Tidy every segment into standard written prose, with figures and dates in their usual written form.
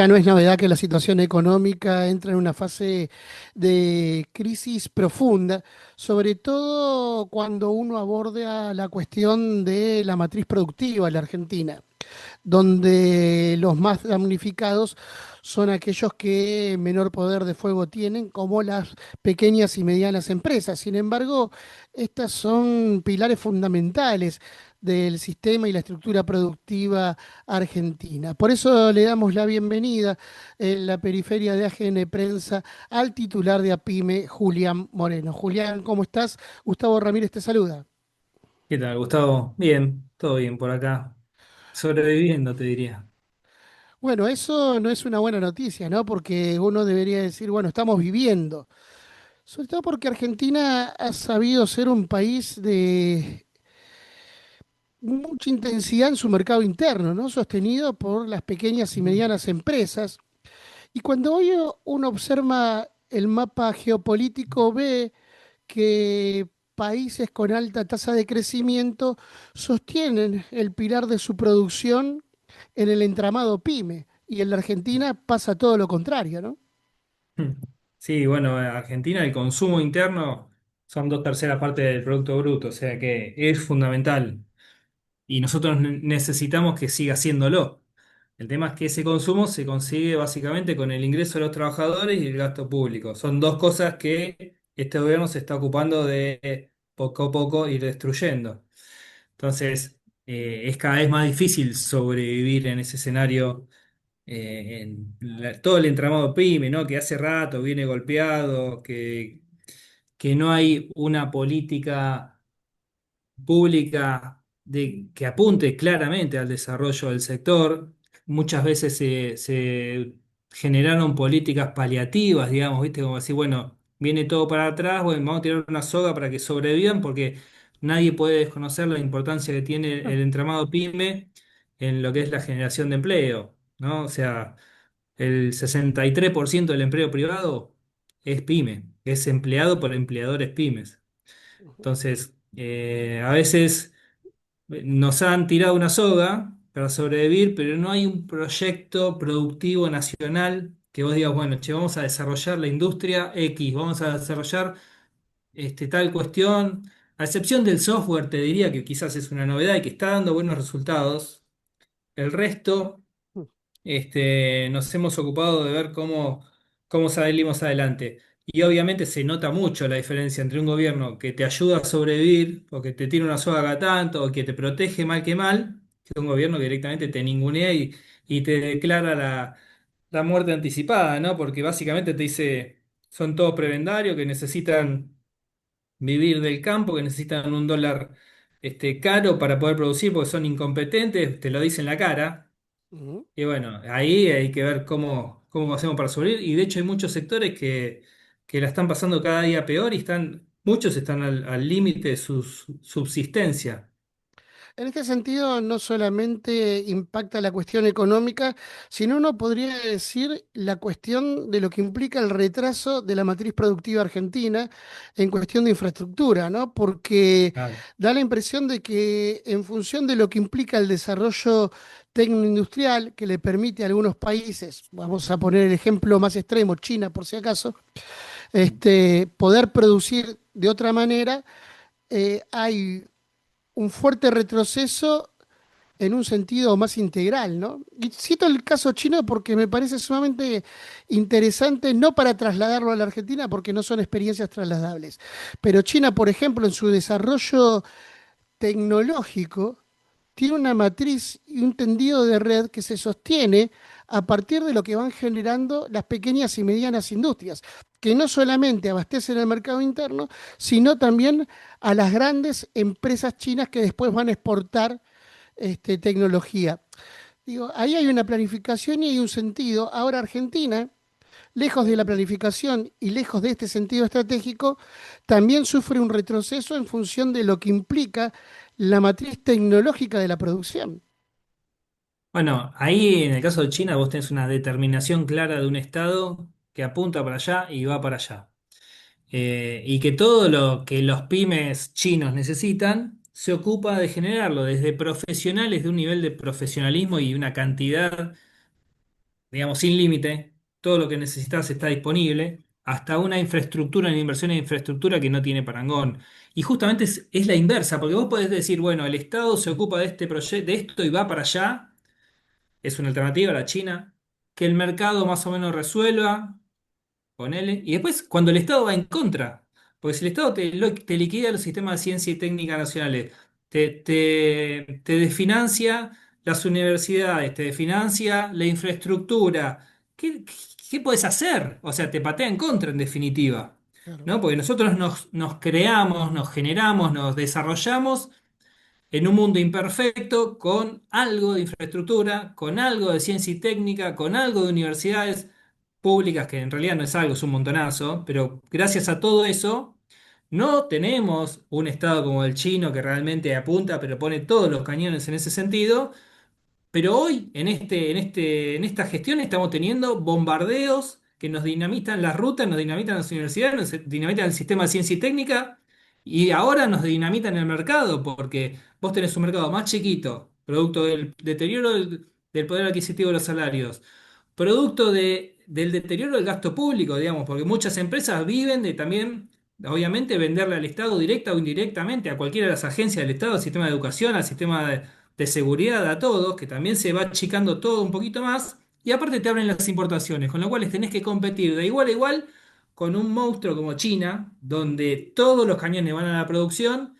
ya no es novedad que la situación económica entra en una fase de crisis profunda, sobre todo cuando uno aborda la cuestión de la matriz productiva en la Argentina, donde los más damnificados son aquellos que menor poder de fuego tienen, como las pequeñas y medianas empresas. Sin embargo, estas son pilares fundamentales del sistema y la estructura productiva argentina. Por eso le damos la bienvenida en la periferia de AGN Prensa al titular de APIME, Julián Moreno. Julián, ¿cómo estás? Gustavo Ramírez te saluda. ¿Qué tal, Gustavo? Bien, todo bien por acá. Sobreviviendo, te diría. Bueno, eso no es una buena noticia, ¿no? Porque uno debería decir, bueno, estamos viviendo. Sobre todo porque Argentina ha sabido ser un país de mucha intensidad en su mercado interno, ¿no? Sostenido por las pequeñas y Ujú. medianas empresas. Y cuando hoy uno observa el mapa geopolítico, ve que países con alta tasa de crecimiento sostienen el pilar de su producción en el entramado PYME. Y en la Argentina pasa todo lo contrario, ¿no? Sí, bueno, Argentina, el consumo interno son dos terceras partes del Producto Bruto, o sea que es fundamental y nosotros necesitamos que siga haciéndolo. El tema es que ese consumo se consigue básicamente con el ingreso de los trabajadores y el gasto público. Son dos cosas que este gobierno se está ocupando de poco a poco ir destruyendo. Entonces, es cada vez más difícil sobrevivir en ese escenario, todo el entramado PYME, ¿no? Que hace rato viene golpeado, que no hay una política pública que apunte claramente al desarrollo del sector. Muchas veces se generaron políticas paliativas, digamos, ¿viste? Como decir, bueno, viene todo para atrás, bueno, vamos a tirar una soga para que sobrevivan, porque nadie puede desconocer la importancia que tiene el entramado PYME en lo que es la generación de empleo, ¿no? O sea, el 63% del empleo privado es PYME, es empleado por empleadores pymes. Entonces, a veces nos han tirado una soga para sobrevivir, pero no hay un proyecto productivo nacional que vos digas, bueno, che, vamos a desarrollar la industria X, vamos a desarrollar tal cuestión. A excepción del software, te diría que quizás es una novedad y que está dando buenos resultados. El resto nos hemos ocupado de ver cómo salimos adelante. Y obviamente se nota mucho la diferencia entre un gobierno que te ayuda a sobrevivir, o que te tira una soga cada tanto, o que te protege mal que mal, que un gobierno que directamente te ningunea y te declara la muerte anticipada, ¿no? Porque básicamente te dice, son todos prebendarios que necesitan vivir del campo, que necesitan un dólar caro para poder producir porque son incompetentes, te lo dicen en la cara. Ujú. Y bueno, ahí hay que ver cómo hacemos para sobrevivir. Y de hecho hay muchos sectores que la están pasando cada día peor y muchos están al límite de su subsistencia. En este sentido, no solamente impacta la cuestión económica, sino uno podría decir la cuestión de lo que implica el retraso de la matriz productiva argentina en cuestión de infraestructura, ¿no? Porque Claro. da la impresión de que en función de lo que implica el desarrollo tecnoindustrial que le permite a algunos países, vamos a poner el ejemplo más extremo, China por si acaso, poder producir de otra manera, hay un fuerte retroceso en un sentido más integral, ¿no? Y cito el caso chino porque me parece sumamente interesante, no para trasladarlo a la Argentina, porque no son experiencias trasladables, pero China, por ejemplo, en su desarrollo tecnológico, tiene una matriz y un tendido de red que se sostiene a partir de lo que van generando las pequeñas y medianas industrias, que no solamente abastecen el mercado interno, sino también a las grandes empresas chinas que después van a exportar tecnología. Digo, ahí hay una planificación y hay un sentido. Ahora Argentina, lejos de la planificación y lejos de este sentido estratégico, también sufre un retroceso en función de lo que implica la matriz tecnológica de la producción. Bueno, ahí en el caso de China vos tenés una determinación clara de un Estado que apunta para allá y va para allá. Y que todo lo que los pymes chinos necesitan se ocupa de generarlo, desde profesionales de un nivel de profesionalismo y una cantidad digamos, sin límite, todo lo que necesitas está disponible, hasta una infraestructura, una inversión en infraestructura que no tiene parangón. Y justamente es la inversa, porque vos podés decir, bueno, el Estado se ocupa de este proyecto, de esto y va para allá, es una alternativa a la China, que el mercado más o menos resuelva. Ponele. Y después, cuando el Estado va en contra, porque si el Estado te liquida los sistemas de ciencia y técnica nacionales, te desfinancia las universidades, te desfinancia la infraestructura, ¿qué puedes hacer? O sea, te patea en contra, en definitiva. Claro. ¿No? Porque nosotros nos creamos, nos generamos, nos desarrollamos en un mundo imperfecto, con algo de infraestructura, con algo de ciencia y técnica, con algo de universidades públicas, que en realidad no es algo, es un montonazo, pero gracias a todo eso, no tenemos un Estado como el chino que realmente apunta, pero pone todos los cañones en ese sentido, pero hoy, en esta gestión, estamos teniendo bombardeos que nos dinamitan las rutas, nos dinamitan las universidades, nos dinamitan el sistema de ciencia y técnica, y ahora nos dinamitan el mercado, porque vos tenés un mercado más chiquito, producto del deterioro del poder adquisitivo de los salarios, producto del deterioro del gasto público, digamos, porque muchas empresas viven de también, obviamente, venderle al Estado directa o indirectamente a cualquiera de las agencias del Estado, al sistema de educación, al sistema de seguridad, a todos, que también se va achicando todo un poquito más, y aparte te abren las importaciones, con lo cual tenés que competir de igual a igual con un monstruo como China, donde todos los cañones van a la producción.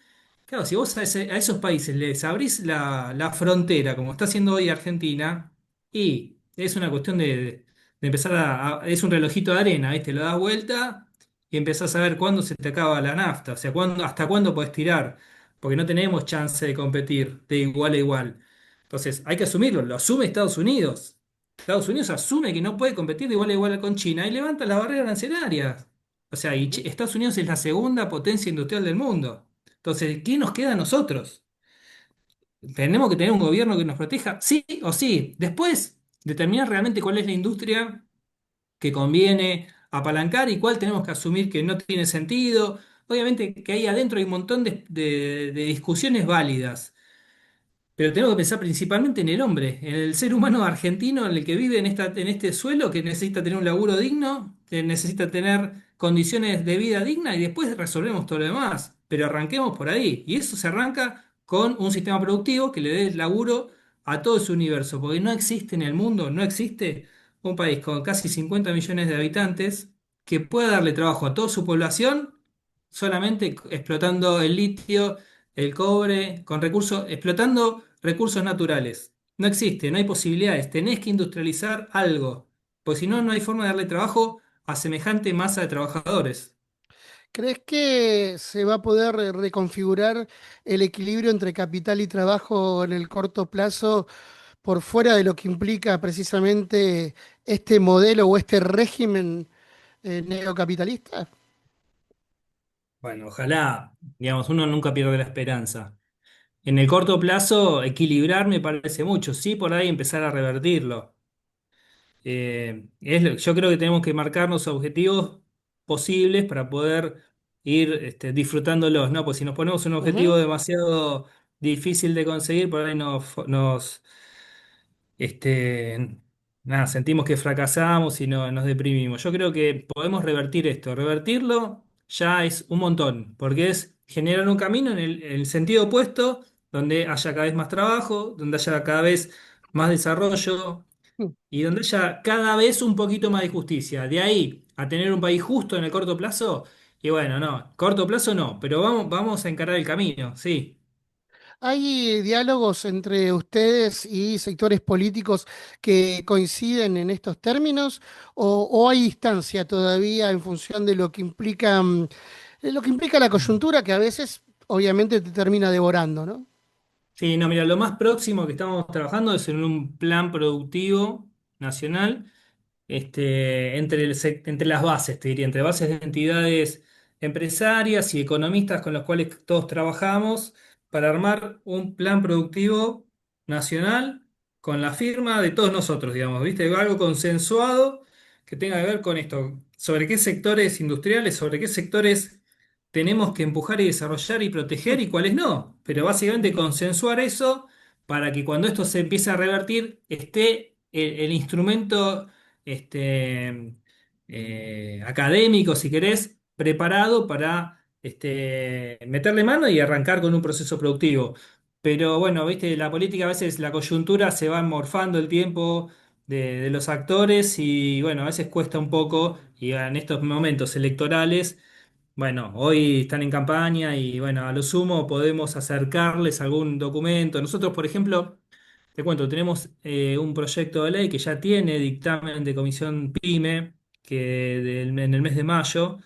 Claro, si vos a esos países les abrís la frontera, como está haciendo hoy Argentina, y es una cuestión de empezar es un relojito de arena, ¿viste? Lo das vuelta y empezás a ver cuándo se te acaba la nafta, o sea, hasta cuándo podés tirar, porque no tenemos chance de competir de igual a igual. Entonces, hay que asumirlo, lo asume Estados Unidos. Estados Unidos asume que no puede competir de igual a igual con China y levanta las barreras arancelarias. O sea, Estados Unidos es la segunda potencia industrial del mundo. Entonces, ¿qué nos queda a nosotros? ¿Tenemos que tener un gobierno que nos proteja? Sí o sí. Después, determinar realmente cuál es la industria que conviene apalancar y cuál tenemos que asumir que no tiene sentido. Obviamente que ahí adentro hay un montón de discusiones válidas. Pero tenemos que pensar principalmente en el hombre, en el ser humano argentino, en el que vive en este suelo, que necesita tener un laburo digno, que necesita tener condiciones de vida dignas y después resolvemos todo lo demás. Pero arranquemos por ahí. Y eso se arranca con un sistema productivo que le dé laburo a todo su universo. Porque no existe en el mundo, no existe un país con casi 50 millones de habitantes que pueda darle trabajo a toda su población solamente explotando el litio, el cobre, con recursos, explotando recursos naturales. No existe, no hay posibilidades. Tenés que industrializar algo, porque si no, no hay forma de darle trabajo a semejante masa de trabajadores. ¿Crees que se va a poder reconfigurar el equilibrio entre capital y trabajo en el corto plazo por fuera de lo que implica precisamente este modelo o este régimen neocapitalista? Bueno, ojalá, digamos, uno nunca pierde la esperanza. En el corto plazo, equilibrar me parece mucho, sí, por ahí empezar a revertirlo. Yo creo que tenemos que marcarnos objetivos posibles para poder ir disfrutándolos, ¿no? Pues si nos ponemos un objetivo Ujú. demasiado difícil de conseguir, por ahí este, nada, sentimos que fracasamos y nos deprimimos. Yo creo que podemos revertir esto. Revertirlo ya es un montón, porque es generar un camino en el sentido opuesto, donde haya cada vez más trabajo, donde haya cada vez más desarrollo y donde haya cada vez un poquito más de justicia. De ahí a tener un país justo en el corto plazo, y bueno, no, corto plazo no, pero vamos a encarar el camino, sí. ¿Hay diálogos entre ustedes y sectores políticos que coinciden en estos términos o hay distancia todavía en función de lo que implica la coyuntura que a veces obviamente te termina devorando, ¿no? Sí, no, mira, lo más próximo que estamos trabajando es en un plan productivo nacional entre las bases, te diría, entre bases de entidades empresarias y economistas con los cuales todos trabajamos para armar un plan productivo nacional con la firma de todos nosotros, digamos, ¿viste? Algo consensuado que tenga que ver con esto, sobre qué sectores industriales, sobre qué sectores tenemos que empujar y desarrollar y proteger y cuáles no, pero básicamente consensuar eso para que cuando esto se empiece a revertir esté el instrumento académico, si querés, preparado para meterle mano y arrancar con un proceso productivo. Pero bueno, viste, la política a veces la coyuntura se va morfando el tiempo de los actores y bueno, a veces cuesta un poco y en estos momentos electorales. Bueno, hoy están en campaña y bueno, a lo sumo podemos acercarles algún documento. Nosotros, por ejemplo, te cuento, tenemos un proyecto de ley que ya tiene dictamen de comisión PYME en el mes de mayo,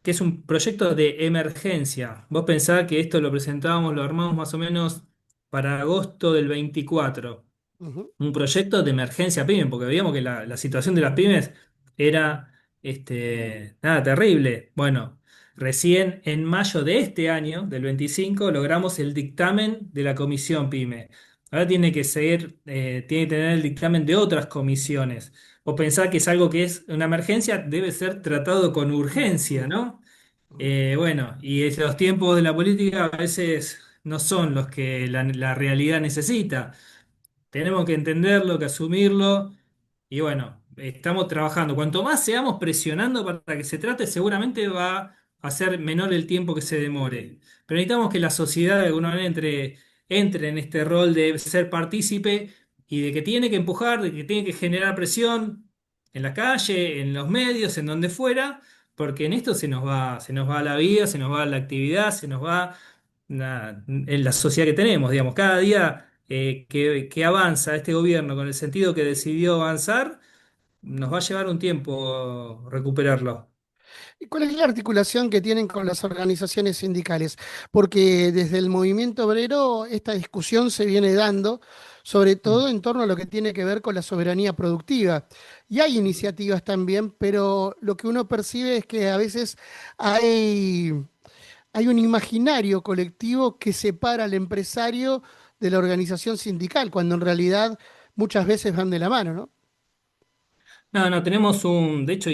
que es un proyecto de emergencia. Vos pensás que esto lo presentábamos, lo armamos más o menos para agosto del 24, Ujú, un proyecto de emergencia pyme, porque veíamos que la situación de las pymes era nada, terrible. Bueno, recién en mayo de este año, del 25, logramos el dictamen de la comisión pyme. Ahora tiene que seguir, tiene que tener el dictamen de otras comisiones. O pensar que es algo que es una emergencia, debe ser tratado con urgencia, ¿no? Bueno, y los tiempos de la política a veces no son los que la realidad necesita. Tenemos que entenderlo, que asumirlo. Y bueno, estamos trabajando. Cuanto más seamos presionando para que se trate, seguramente va a ser menor el tiempo que se demore. Pero necesitamos que la sociedad de alguna manera entre en este rol de ser partícipe y de que tiene que empujar, de que tiene que generar presión en la calle, en los medios, en donde fuera, porque en esto se nos va la vida, se nos va la actividad, se nos va en la sociedad que tenemos, digamos, cada día que avanza este gobierno con el sentido que decidió avanzar, nos va a llevar un tiempo recuperarlo. ¿y cuál es la articulación que tienen con las organizaciones sindicales? Porque desde el movimiento obrero esta discusión se viene dando, sobre todo en torno a lo que tiene que ver con la soberanía productiva. Y hay iniciativas también, pero lo que uno percibe es que a veces hay, hay un imaginario colectivo que separa al empresario de la organización sindical, cuando en realidad muchas veces van de la mano, ¿no? No, no, tenemos de hecho,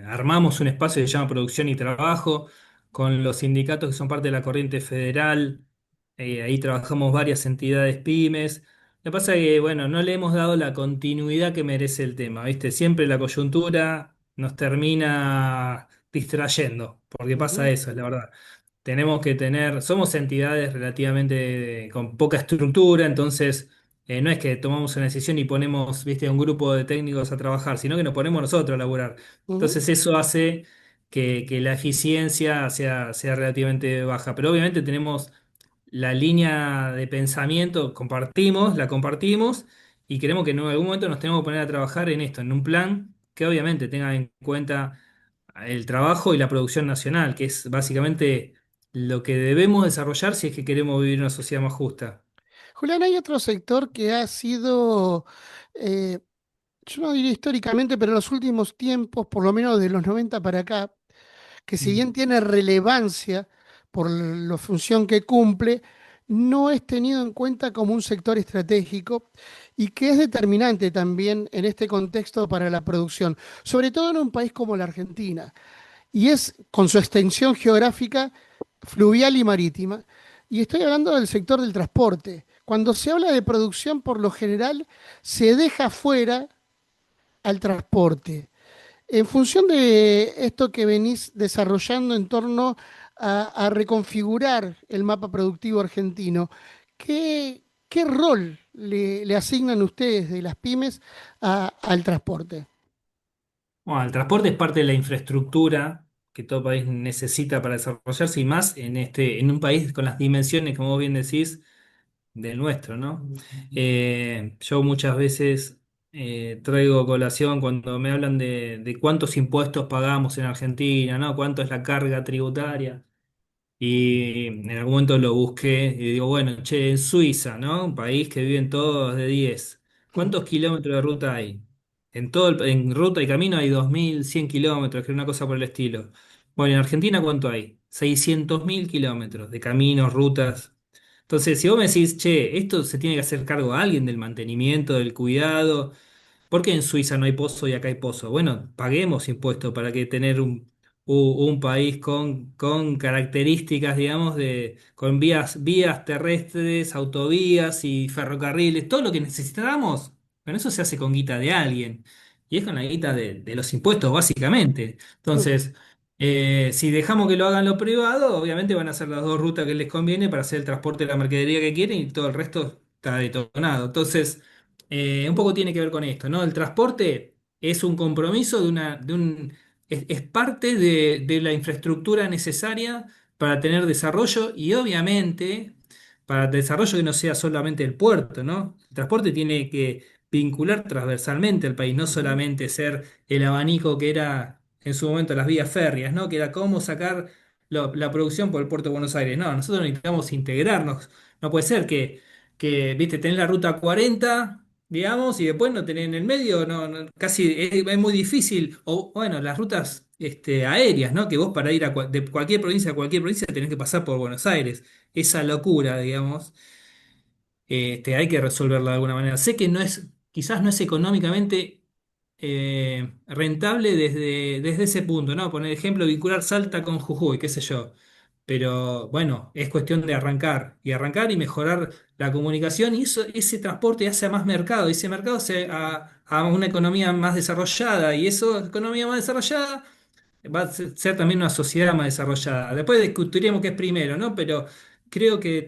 armamos un espacio que se llama Producción y Trabajo con los sindicatos que son parte de la corriente federal. Ahí trabajamos varias entidades pymes. Lo que pasa es que, bueno, no le hemos dado la continuidad que merece el tema, ¿viste? Siempre la coyuntura nos termina distrayendo, porque pasa Ujú, eso, es la verdad. Tenemos que tener, somos entidades relativamente con poca estructura, entonces no es que tomamos una decisión y ponemos, viste, a un grupo de técnicos a trabajar, sino que nos ponemos nosotros a laburar. ujú. Entonces eso hace que la eficiencia sea relativamente baja. Pero obviamente tenemos la línea de pensamiento, la compartimos y queremos que en algún momento nos tenemos que poner a trabajar en esto, en un plan que obviamente tenga en cuenta el trabajo y la producción nacional, que es básicamente lo que debemos desarrollar si es que queremos vivir en una sociedad más justa. Julián, hay otro sector que ha sido, eh, yo no diría históricamente, pero en los últimos tiempos, por lo menos de los 90 para acá, que si bien Mm. tiene relevancia por la función que cumple, no es tenido en cuenta como un sector estratégico y que es determinante también en este contexto para la producción, sobre todo en un país como la Argentina, y es con su extensión geográfica fluvial y marítima. Y estoy hablando del sector del transporte. Cuando se habla de producción, por lo general, se deja fuera al transporte. En función de esto que venís desarrollando en torno a reconfigurar el mapa productivo argentino, ¿qué rol le asignan ustedes de las pymes al transporte? Bueno, el transporte es parte de la infraestructura que todo país necesita para desarrollarse y más en un país con las dimensiones, como vos bien decís, del nuestro, ¿no? Yo muchas veces traigo a colación cuando me hablan de cuántos impuestos pagamos en Argentina, ¿no? Cuánto es la carga tributaria. Y en algún momento lo busqué y digo, bueno, che, en Suiza, ¿no? Un país que viven todos de 10. ¿Cuántos kilómetros de ruta hay? En ruta y camino hay 2100 kilómetros, que es una cosa por el estilo. Bueno, en Argentina, ¿cuánto hay? 600.000 kilómetros de caminos, rutas. Entonces, si vos me decís, che, esto se tiene que hacer cargo a alguien del mantenimiento, del cuidado. ¿Por qué en Suiza no hay pozo y acá hay pozo? Bueno, paguemos impuestos para que tener un país con características, digamos, con vías terrestres, autovías y ferrocarriles, todo lo que necesitamos, Pero eso se hace con guita de alguien. Y es con la guita de los impuestos, básicamente. Entonces, si dejamos que lo hagan los privados, obviamente van a hacer las dos rutas que les conviene para hacer el transporte de la mercadería que quieren y todo el resto está detonado. Entonces, un poco tiene que ver con esto, ¿no? El transporte es un compromiso es parte de la infraestructura necesaria para tener desarrollo y obviamente para desarrollo que no sea solamente el puerto, ¿no? El transporte tiene que vincular transversalmente al país, no solamente ser el abanico que era en su momento las vías férreas, ¿no? Que era cómo sacar la producción por el puerto de Buenos Aires. No, nosotros necesitamos integrarnos. No puede ser viste, tenés la ruta 40, digamos, y después no tenés en el medio, casi es muy difícil. O bueno, las rutas aéreas, ¿no? Que vos para ir de cualquier provincia a cualquier provincia tenés que pasar por Buenos Aires. Esa locura, digamos, hay que resolverla de alguna manera. Sé que quizás no es económicamente rentable desde ese punto, ¿no? Poner ejemplo, vincular Salta con Jujuy, qué sé yo. Pero bueno, es cuestión de arrancar y mejorar la comunicación y ese transporte hace a más mercado, y ese mercado hace a una economía más desarrollada, y eso, economía más desarrollada, va a ser también una sociedad más desarrollada. Después discutiremos qué es primero, ¿no? Pero creo que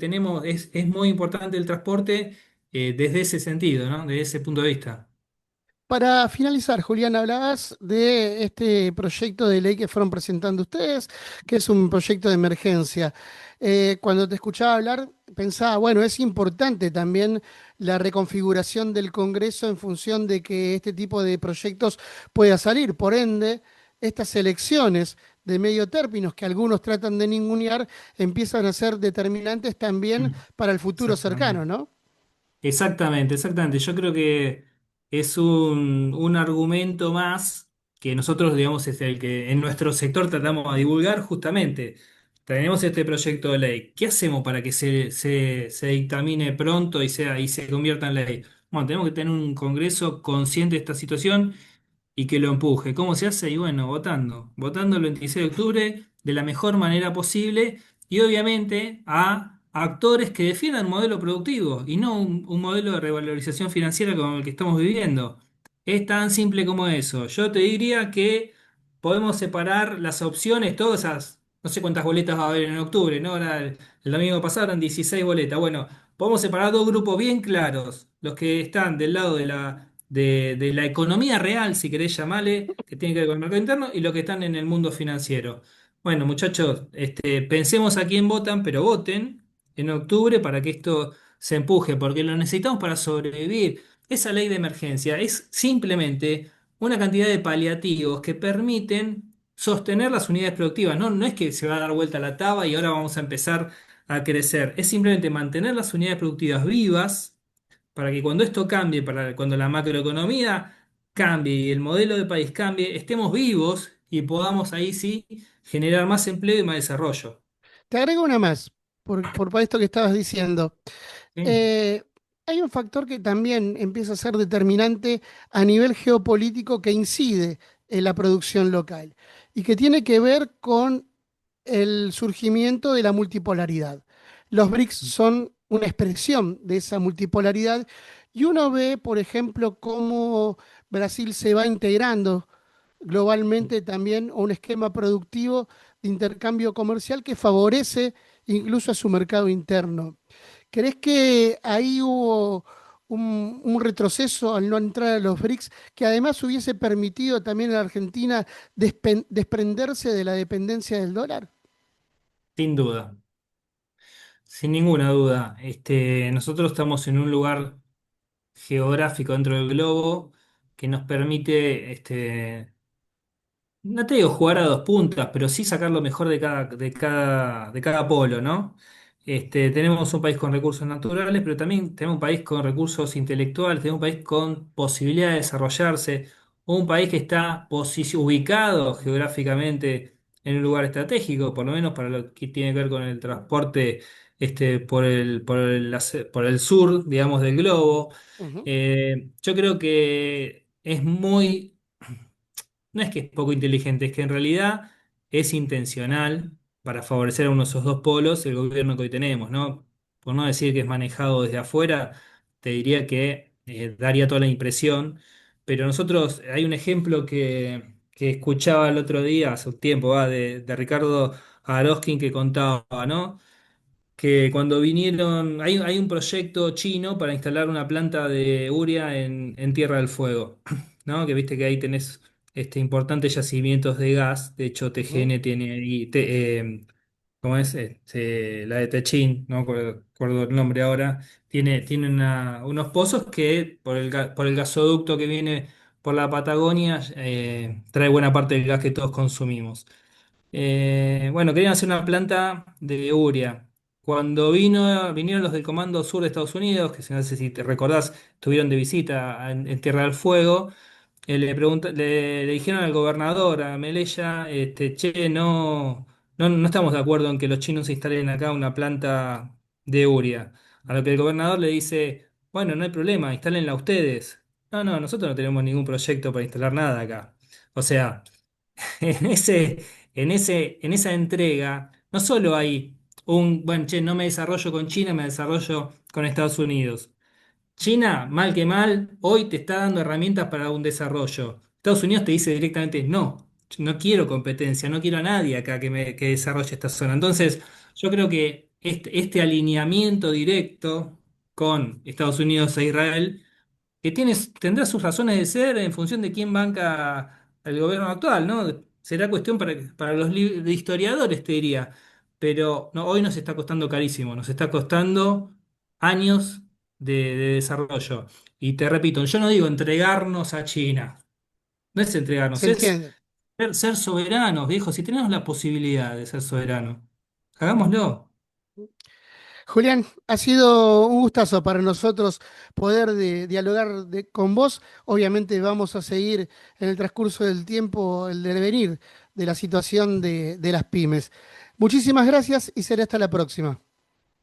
es muy importante el transporte desde ese sentido, ¿no? Desde ese punto de vista. Para finalizar, Julián, hablabas de este proyecto de ley que fueron presentando ustedes, que es un proyecto de emergencia. Cuando te escuchaba hablar, pensaba, bueno, es importante también la reconfiguración del Congreso en función de que este tipo de proyectos pueda salir. Por ende, estas elecciones de medio términos que algunos tratan de ningunear empiezan a ser determinantes también para el futuro cercano, Exactamente. ¿no? Exactamente, exactamente. Yo creo que es un argumento más que nosotros, digamos, es el que en nuestro sector tratamos de divulgar justamente. Tenemos este proyecto de ley. ¿Qué hacemos para que se dictamine pronto y se convierta en ley? Bueno, tenemos que tener un Congreso consciente de esta situación y que lo empuje. ¿Cómo se hace? Y bueno, votando el 26 de octubre de la mejor manera posible y obviamente a actores que defiendan un modelo productivo y no un modelo de revalorización financiera como el que estamos viviendo. Es tan simple como eso. Yo te diría que podemos separar las opciones, todas esas, no sé cuántas boletas va a haber en octubre, ¿no? Ahora el domingo pasado eran 16 boletas. Bueno, podemos separar dos grupos bien claros, los que están del lado de la economía real, si querés llamarle, que tiene que ver con el mercado interno, y los que están en el mundo financiero. Bueno, muchachos, pensemos a quién votan, pero voten en octubre para que esto se empuje, porque lo necesitamos para sobrevivir. Esa ley de emergencia es simplemente una cantidad de paliativos que permiten sostener las unidades productivas. No, no es que se va a dar vuelta la taba y ahora vamos a empezar a crecer. Es simplemente mantener las unidades productivas vivas para que cuando esto cambie, para cuando la macroeconomía cambie y el modelo de país cambie, estemos vivos y podamos ahí sí generar más empleo y más desarrollo. Te agrego una más, por esto que estabas diciendo. ¿Sí? Eh, Hay un factor que también empieza a ser determinante a nivel geopolítico que incide en la producción local y que tiene que ver con el surgimiento de la multipolaridad. Los BRICS son una expresión de esa multipolaridad y uno ve, por ejemplo, cómo Brasil se va integrando globalmente también a un esquema productivo de intercambio comercial que favorece incluso a su mercado interno. ¿Crees que ahí hubo un retroceso al no entrar a los BRICS que además hubiese permitido también a la Argentina desprenderse de la dependencia del dólar? Sin duda, sin ninguna duda. Nosotros estamos en un lugar geográfico dentro del globo que nos permite no te digo jugar a dos puntas, pero sí sacar lo mejor de cada polo, ¿no? Tenemos un país con recursos naturales, pero también tenemos un país con recursos intelectuales, tenemos un país con posibilidad de desarrollarse, un país que está ubicado geográficamente en un lugar estratégico, por lo menos para lo que tiene que ver con el transporte por el sur, digamos, del globo. Ujú. Yo creo que no es que es poco inteligente, es que en realidad es intencional para favorecer a uno de esos dos polos el gobierno que hoy tenemos, ¿no? Por no decir que es manejado desde afuera, te diría que daría toda la impresión. Pero nosotros, hay un ejemplo que escuchaba el otro día, hace un tiempo, de Ricardo Aroskin que contaba, ¿no? Que cuando vinieron, hay un proyecto chino para instalar una planta de urea en Tierra del Fuego, ¿no? Que viste que ahí tenés importantes yacimientos de gas. De hecho, Ujú. TGN tiene ahí, ¿cómo es? La de Techín, no me acuerdo el nombre ahora, tiene unos pozos que por el gasoducto que viene por la Patagonia, trae buena parte del gas que todos consumimos. Bueno, querían hacer una planta de urea. Cuando vinieron los del Comando Sur de Estados Unidos, que no sé si te recordás, estuvieron de visita en Tierra del Fuego, le dijeron al gobernador, a Melella, che, no estamos de acuerdo en que los chinos instalen acá una planta de urea. A lo que el gobernador le dice, bueno, no hay problema, instálenla ustedes. No, nosotros no tenemos ningún proyecto para instalar nada acá. O sea, en esa entrega, no solo hay bueno, che, no me desarrollo con China, me desarrollo con Estados Unidos. China, mal que mal, hoy te está dando herramientas para un desarrollo. Estados Unidos te dice directamente, no quiero competencia, no quiero a nadie acá que desarrolle esta zona. Entonces, yo creo que este alineamiento directo con Estados Unidos e Israel que tendrá sus razones de ser en función de quién banca el gobierno actual, ¿no? Será cuestión para los historiadores, te diría. Pero no, hoy nos está costando carísimo, nos está costando años de desarrollo. Y te repito, yo no digo entregarnos a China, no es entregarnos, Se es entiende. ser soberanos, viejo. Si tenemos la posibilidad de ser soberanos, hagámoslo. Julián, ha sido un gustazo para nosotros poder dialogar con vos. Obviamente vamos a seguir en el transcurso del tiempo el devenir de la situación de las pymes. Muchísimas gracias y será hasta la próxima.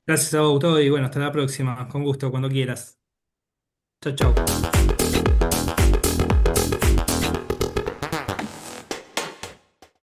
Gracias a vos, Gustavo, y bueno, hasta la próxima. Con gusto, cuando quieras. Chau, chau.